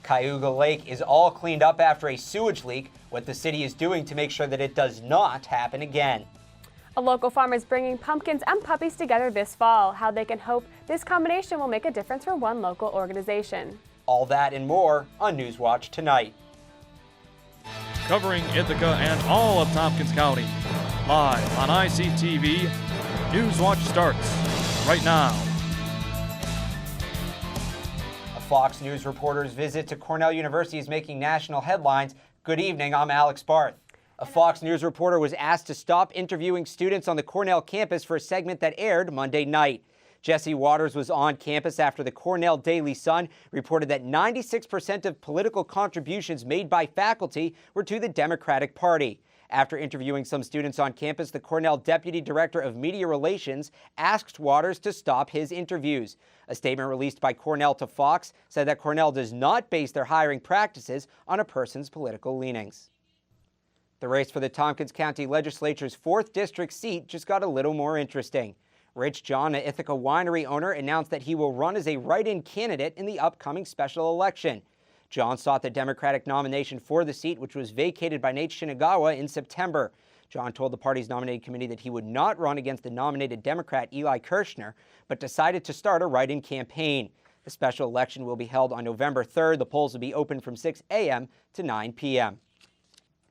Cayuga Lake is all cleaned up after a sewage leak. What the city is doing to make sure that it does not happen again. A local farm is bringing pumpkins and puppies together this fall. How they can hope this combination will make a difference for one local organization. All that and more on Newswatch tonight. Covering Ithaca and all of Tompkins County. Live on ICTV, Newswatch starts right now. A Fox News reporter's visit to Cornell University is making national headlines. Good evening, I'm Alex Barth. A Fox News reporter was asked to stop interviewing students on the Cornell campus for a segment that aired Monday night. Jesse Waters was on campus after the Cornell Daily Sun reported that 96% of political contributions made by faculty were to the Democratic Party. After interviewing some students on campus, the Cornell Deputy Director of Media Relations asked Waters to stop his interviews. A statement released by Cornell to Fox said that Cornell does not base their hiring practices on a person's political leanings. The race for the Tompkins County Legislature's 4th District seat just got a little more interesting. Rich John, an Ithaca winery owner, announced that he will run as a write-in candidate in the upcoming special election. John sought the Democratic nomination for the seat, which was vacated by Nate Shinagawa in September. John told the party's nominating committee that he would not run against the nominated Democrat Eli Kirshner, but decided to start a write-in campaign. The special election will be held on November 3rd. The polls will be open from 6 a.m. to 9 p.m.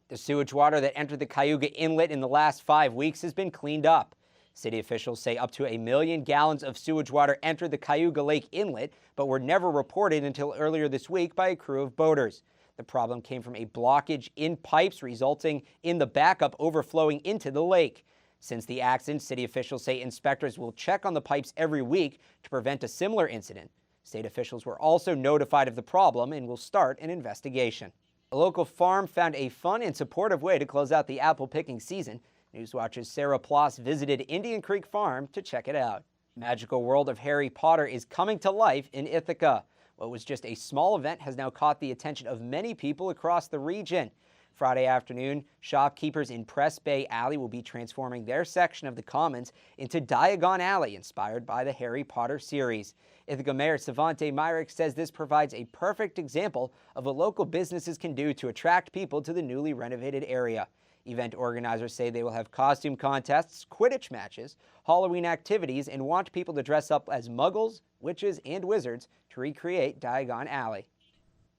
The sewage water that entered the Cayuga Inlet in the last 5 weeks has been cleaned up. City officials say up to 1 million gallons of sewage water entered the Cayuga Lake Inlet, but were never reported until earlier this week by a crew of boaters. The problem came from a blockage in pipes, resulting in the backup overflowing into the lake. Since the accident, city officials say inspectors will check on the pipes every week to prevent a similar incident. State officials were also notified of the problem and will start an investigation. A local farm found a fun and supportive way to close out the apple picking season. Newswatch's Sarah Ploss visited Indian Creek Farm to check it out. Magical World of Harry Potter is coming to life in Ithaca. What was just a small event has now caught the attention of many people across the region. Friday afternoon, shopkeepers in Press Bay Alley will be transforming their section of the Commons into Diagon Alley, inspired by the Harry Potter series. Ithaca Mayor Savante Myrick says this provides a perfect example of what local businesses can do to attract people to the newly renovated area. Event organizers say they will have costume contests, Quidditch matches, Halloween activities, and want people to dress up as muggles, witches, and wizards to recreate Diagon Alley.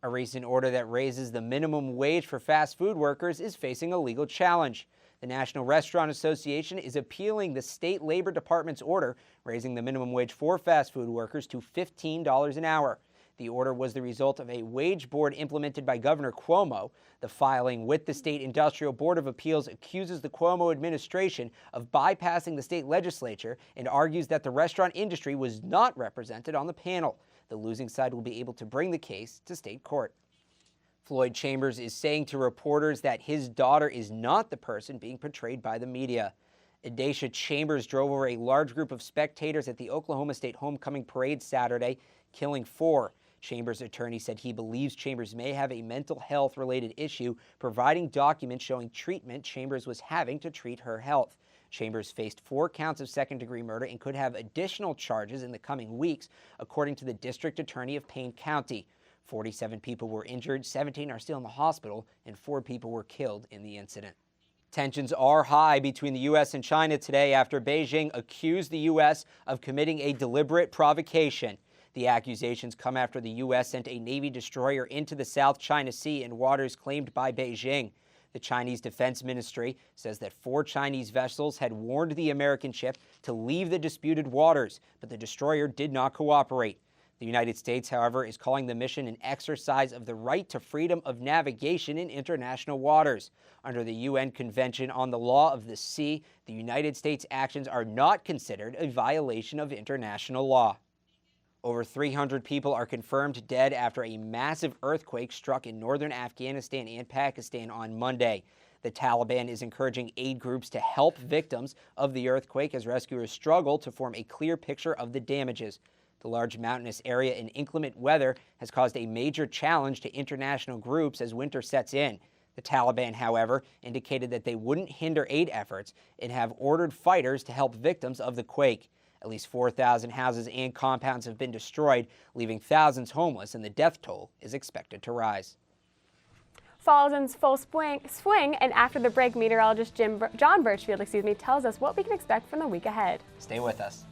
A recent order that raises the minimum wage for fast food workers is facing a legal challenge. The National Restaurant Association is appealing the state labor department's order, raising the minimum wage for fast food workers to $15 an hour. The order was the result of a wage board implemented by Governor Cuomo. The filing with the State Industrial Board of Appeals accuses the Cuomo administration of bypassing the state legislature and argues that the restaurant industry was not represented on the panel. The losing side will be able to bring the case to state court. Floyd Chambers is saying to reporters that his daughter is not the person being portrayed by the media. Adacia Chambers drove over a large group of spectators at the Oklahoma State Homecoming Parade Saturday, killing 4. Chambers' attorney said he believes Chambers may have a mental health-related issue, providing documents showing treatment Chambers was having to treat her health. Chambers faced 4 counts of second-degree murder and could have additional charges in the coming weeks, according to the district attorney of Payne County. 47 people were injured, 17 are still in the hospital, and 4 people were killed in the incident. Tensions are high between the U.S. and China today after Beijing accused the U.S. of committing a deliberate provocation. The accusations come after the U.S. sent a Navy destroyer into the South China Sea in waters claimed by Beijing. The Chinese Defense Ministry says that 4 Chinese vessels had warned the American ship to leave the disputed waters, but the destroyer did not cooperate. The United States, however, is calling the mission an exercise of the right to freedom of navigation in international waters. Under the UN Convention on the Law of the Sea, the United States' actions are not considered a violation of international law. Over 300 people are confirmed dead after a massive earthquake struck in northern Afghanistan and Pakistan on Monday. The Taliban is encouraging aid groups to help victims of the earthquake as rescuers struggle to form a clear picture of the damages. The large mountainous area and inclement weather has caused a major challenge to international groups as winter sets in. The Taliban, however, indicated that they wouldn't hinder aid efforts and have ordered fighters to help victims of the quake. At least 4,000 houses and compounds have been destroyed, leaving thousands homeless, and the death toll is expected to rise. Fall is in full swing, and after the break, meteorologist John Birchfield tells us what we can expect from the week ahead. Stay with us.